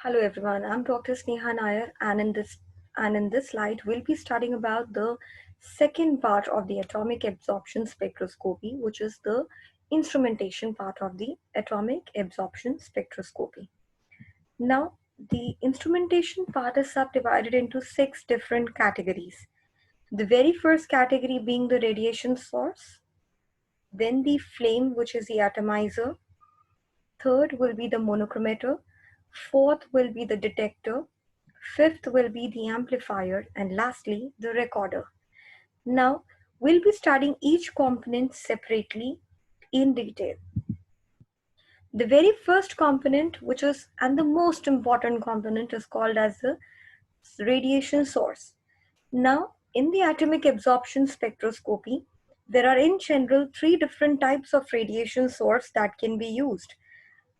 Hello everyone, I'm Dr. Sneha Nair and in this slide we'll be studying about the second part of the atomic absorption spectroscopy, which is the instrumentation part of the atomic absorption spectroscopy. Now, the instrumentation part is subdivided into 6 different categories. The very first category being the radiation source, then the flame, which is the atomizer, third will be the monochromator, fourth will be the detector, fifth will be the amplifier, and lastly the recorder. Now we'll be studying each component separately in detail. The very first component, which is and the most important component, is called as the radiation source. Now, in the atomic absorption spectroscopy, there are in general 3 different types of radiation source that can be used.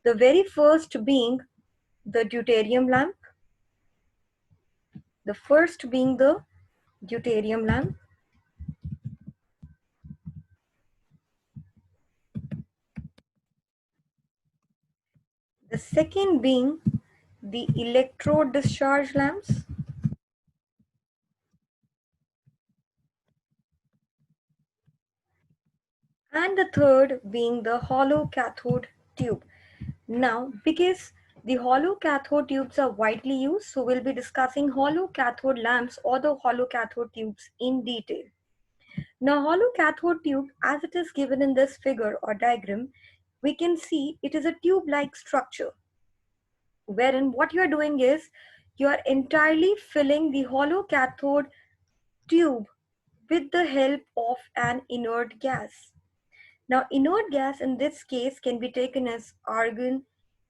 The very first being the deuterium lamp, the first being the deuterium lamp, the second being the electrode discharge lamps, and the third being the hollow cathode tube. Now, because the hollow cathode tubes are widely used, so we'll be discussing hollow cathode lamps or the hollow cathode tubes in detail. Now, hollow cathode tube, as it is given in this figure or diagram, we can see it is a tube-like structure, wherein what you are doing is you are entirely filling the hollow cathode tube with the help of an inert gas. Now, inert gas in this case can be taken as argon,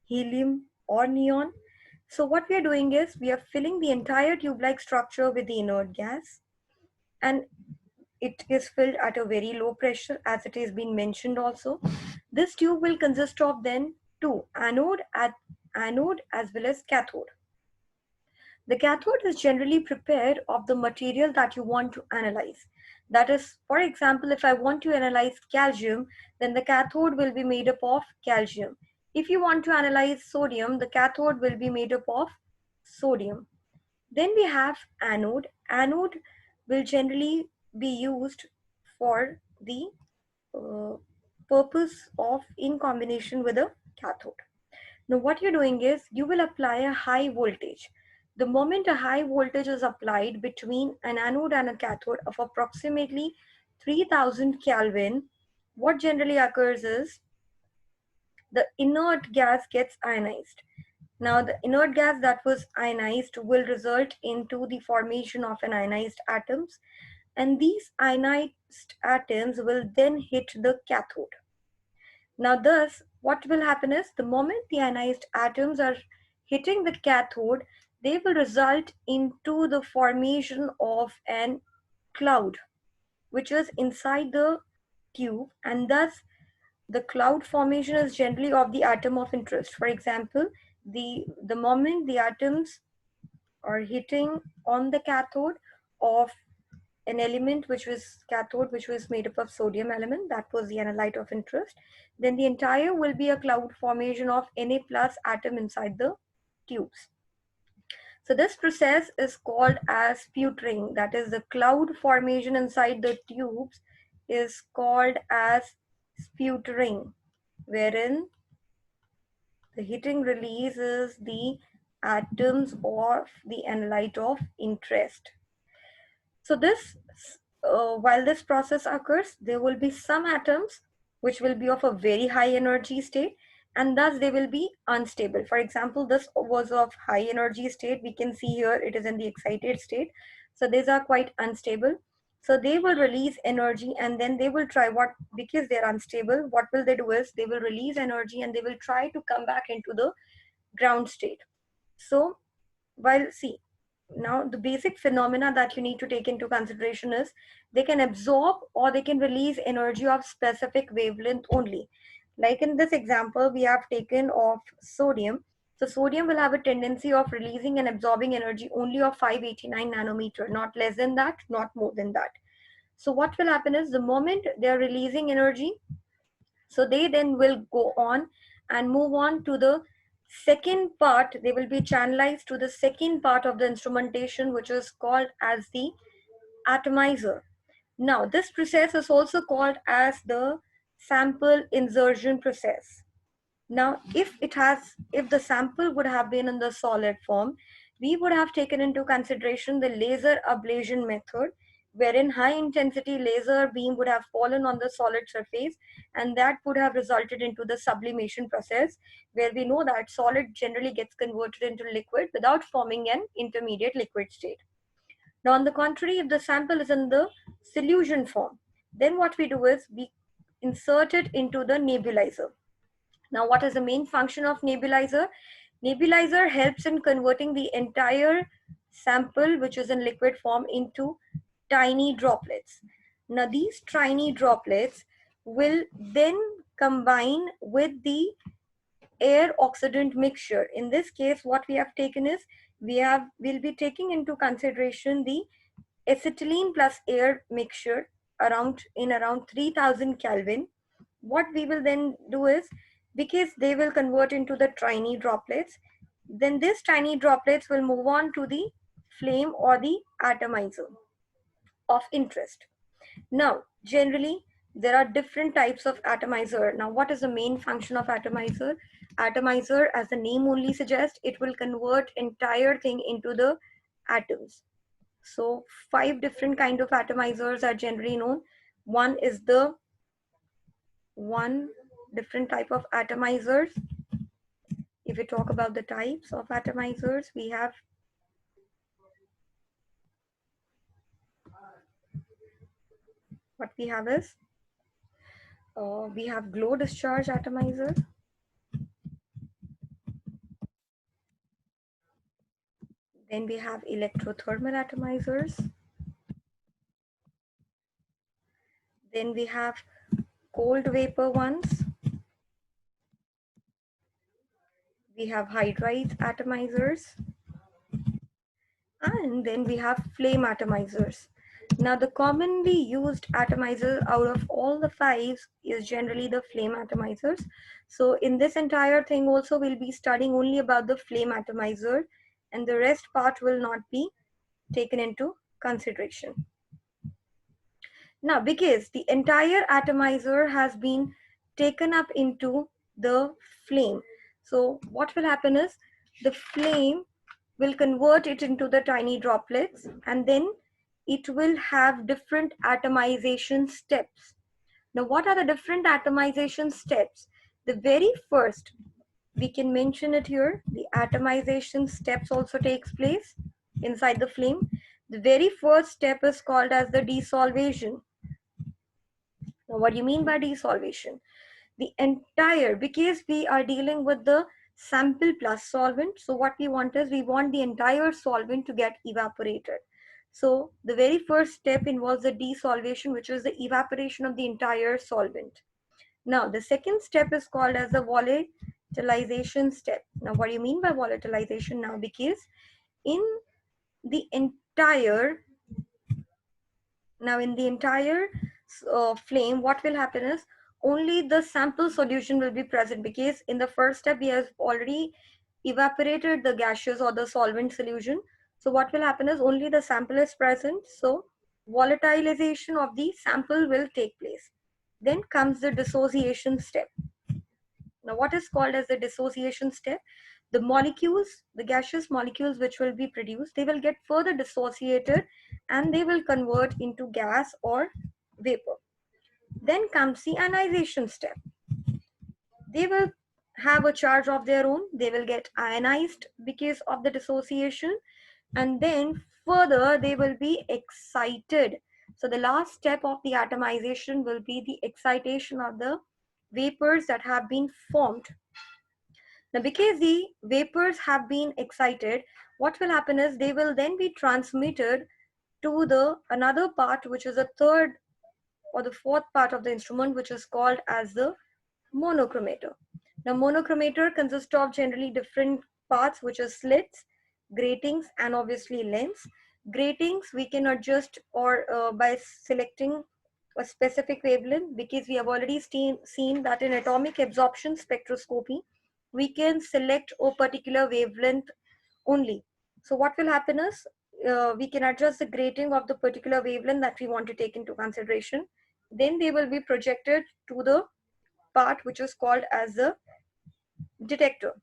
helium, or neon. So what we are doing is we are filling the entire tube-like structure with the inert gas, and it is filled at a very low pressure, as it has been mentioned also. This tube will consist of then two, anode as well as cathode. The cathode is generally prepared of the material that you want to analyze. That is, for example, if I want to analyze calcium, then the cathode will be made up of calcium. If you want to analyze sodium, the cathode will be made up of sodium. Then we have anode. Anode will generally be used for the uh, purpose of in combination with a cathode. Now what you're doing is you will apply a high voltage. The moment a high voltage is applied between an anode and a cathode of approximately 3000 Kelvin, what generally occurs is the inert gas gets ionized. Now the inert gas that was ionized will result into the formation of an ionized atoms, and these ionized atoms will then hit the cathode. Now thus, what will happen is the moment the ionized atoms are hitting the cathode, they will result into the formation of an cloud, which is inside the tube, and thus the cloud formation is generally of the atom of interest. For example, the moment the atoms are hitting on the cathode of an element which was cathode, which was made up of sodium element, that was the analyte of interest, then the entire will be a cloud formation of Na plus atom inside the tubes. So this process is called as sputtering. That is, the cloud formation inside the tubes is called as sputtering, wherein the heating releases the atoms of the analyte of interest. So while this process occurs, there will be some atoms which will be of a very high energy state, and thus they will be unstable. For example, this was of high energy state. We can see here it is in the excited state. So these are quite unstable. So they will release energy, and then they will try because they're unstable, what will they do is they will release energy and they will try to come back into the ground state. So while see, now the basic phenomena that you need to take into consideration is they can absorb or they can release energy of specific wavelength only. Like in this example we have taken of sodium. So sodium will have a tendency of releasing and absorbing energy only of 589 nanometer, not less than that, not more than that. So what will happen is the moment they are releasing energy, so they then will go on and move on to the second part, they will be channelized to the second part of the instrumentation, which is called as the atomizer. Now, this process is also called as the sample insertion process. Now, if the sample would have been in the solid form, we would have taken into consideration the laser ablation method, wherein high intensity laser beam would have fallen on the solid surface, and that would have resulted into the sublimation process, where we know that solid generally gets converted into liquid without forming an intermediate liquid state. Now, on the contrary, if the sample is in the solution form, then what we do is we insert it into the nebulizer. Now, what is the main function of nebulizer? Nebulizer helps in converting the entire sample, which is in liquid form, into tiny droplets. Now, these tiny droplets will then combine with the air oxidant mixture. In this case, what we have taken is we'll be taking into consideration the acetylene plus air mixture around 3000 Kelvin. What we will then do is, because they will convert into the tiny droplets, then these tiny droplets will move on to the flame or the atomizer of interest. Now, generally, there are different types of atomizer. Now, what is the main function of atomizer? Atomizer, as the name only suggests, it will convert entire thing into the atoms. So 5 different kind of atomizers are generally known. One is the one different type of atomizers. If we talk about the types of atomizers, we have glow discharge atomizer. Then we have electrothermal atomizers. Then we have cold vapor ones. We have hydride atomizers. And then we have flame atomizers. Now, the commonly used atomizer out of all the 5 is generally the flame atomizers. So in this entire thing also, we'll be studying only about the flame atomizer, and the rest part will not be taken into consideration. Now, because the entire atomizer has been taken up into the flame, so what will happen is the flame will convert it into the tiny droplets, and then it will have different atomization steps. Now, what are the different atomization steps? The very first, we can mention it here, the atomization steps also takes place inside the flame. The very first step is called as the desolvation. Now, what do you mean by desolvation? The entire, because we are dealing with the sample plus solvent, so what we want is we want the entire solvent to get evaporated. So the very first step involves the desolvation, which is the evaporation of the entire solvent. Now, the second step is called as the volatilization step. Now, what do you mean by volatilization? Now, because in the entire flame, what will happen is only the sample solution will be present, because in the first step we have already evaporated the gaseous or the solvent solution. So what will happen is only the sample is present. So volatilization of the sample will take place. Then comes the dissociation step. Now, what is called as the dissociation step? The molecules, the gaseous molecules which will be produced, they will get further dissociated and they will convert into gas or vapor. Then comes the ionization step. They will have a charge of their own. They will get ionized because of the dissociation, and then further they will be excited. So the last step of the atomization will be the excitation of the vapors that have been formed. Now, because the vapors have been excited, what will happen is they will then be transmitted to the another part, which is a third or the fourth part of the instrument, which is called as the monochromator. Now, monochromator consists of generally different parts, which is slits, gratings, and obviously lens. Gratings we can adjust or by selecting a specific wavelength, because we have already seen that in atomic absorption spectroscopy, we can select a particular wavelength only. So what will happen is we can adjust the grading of the particular wavelength that we want to take into consideration. Then they will be projected to the part which is called as the detector.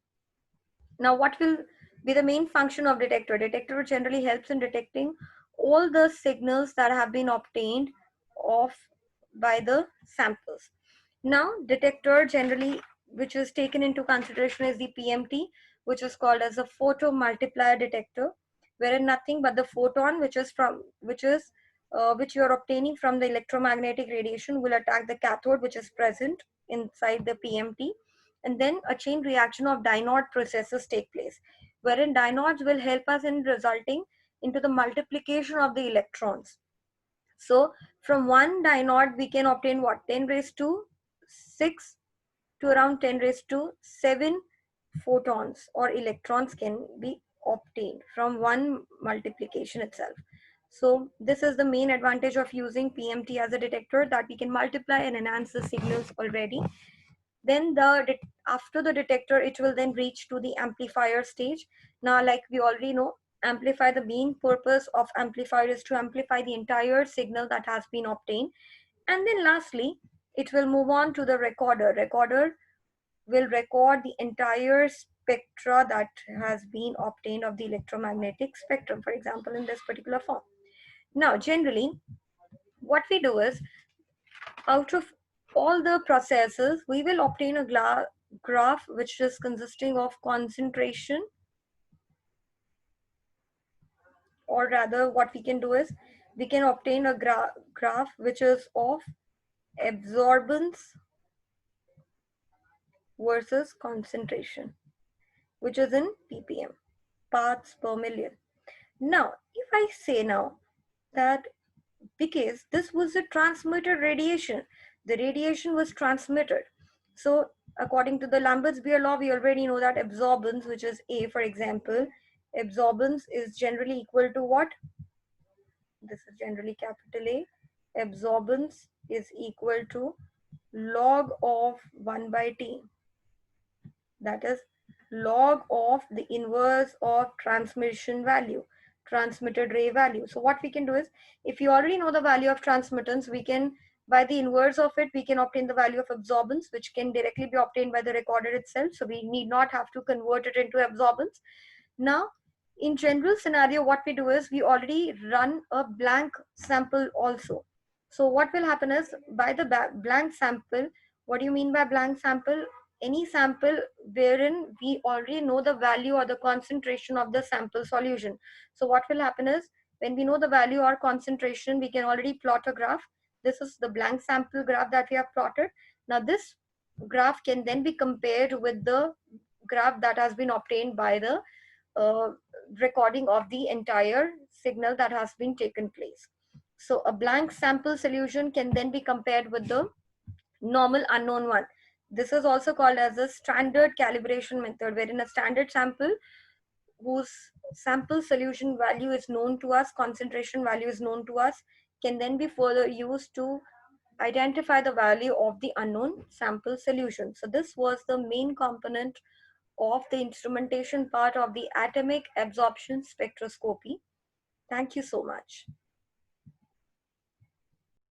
Now, what will be the main function of detector? Detector generally helps in detecting all the signals that have been obtained of by the samples. Now, detector generally, which is taken into consideration is the PMT, which is called as a photo multiplier detector, wherein nothing but the photon, which you are obtaining from the electromagnetic radiation, will attack the cathode, which is present inside the PMT, and then a chain reaction of dynode processes take place, wherein dynodes will help us in resulting into the multiplication of the electrons. So from one dynode we can obtain what, 10 raised to 6 to around 10 raised to 7 photons or electrons can be obtained from one multiplication itself. So this is the main advantage of using PMT as a detector, that we can multiply and enhance the signals already. Then after the detector, it will then reach to the amplifier stage. Now, like we already know, amplify, the main purpose of amplifier is to amplify the entire signal that has been obtained. And then lastly, it will move on to the recorder. Recorder will record the entire spectra that has been obtained of the electromagnetic spectrum, for example, in this particular form. Now, generally, what we do is, out of all the processes, we will obtain a graph which is consisting of concentration, or rather what we can do is we can obtain a graph which is of absorbance versus concentration, which is in ppm, parts per million. Now if I say now that, because this was a transmitted radiation, the radiation was transmitted, so according to the Lambert's-Beer law, we already know that absorbance, which is A, for example, absorbance is generally equal to what? This is generally capital A. Absorbance is equal to log of 1 by T, that is log of the inverse of transmission value, transmitted ray value. So what we can do is, if you already know the value of transmittance, we can, by the inverse of it, we can obtain the value of absorbance, which can directly be obtained by the recorder itself. So we need not have to convert it into absorbance. Now, in general scenario, what we do is we already run a blank sample also. So what will happen is, by the blank sample, what do you mean by blank sample? Any sample wherein we already know the value or the concentration of the sample solution. So what will happen is, when we know the value or concentration, we can already plot a graph. This is the blank sample graph that we have plotted. Now this graph can then be compared with the graph that has been obtained by the uh, recording of the entire signal that has been taken place. So a blank sample solution can then be compared with the normal unknown one. This is also called as a standard calibration method, wherein a standard sample whose sample solution value is known to us, concentration value is known to us, can then be further used to identify the value of the unknown sample solution. So this was the main component of the instrumentation part of the atomic absorption spectroscopy. Thank you so much.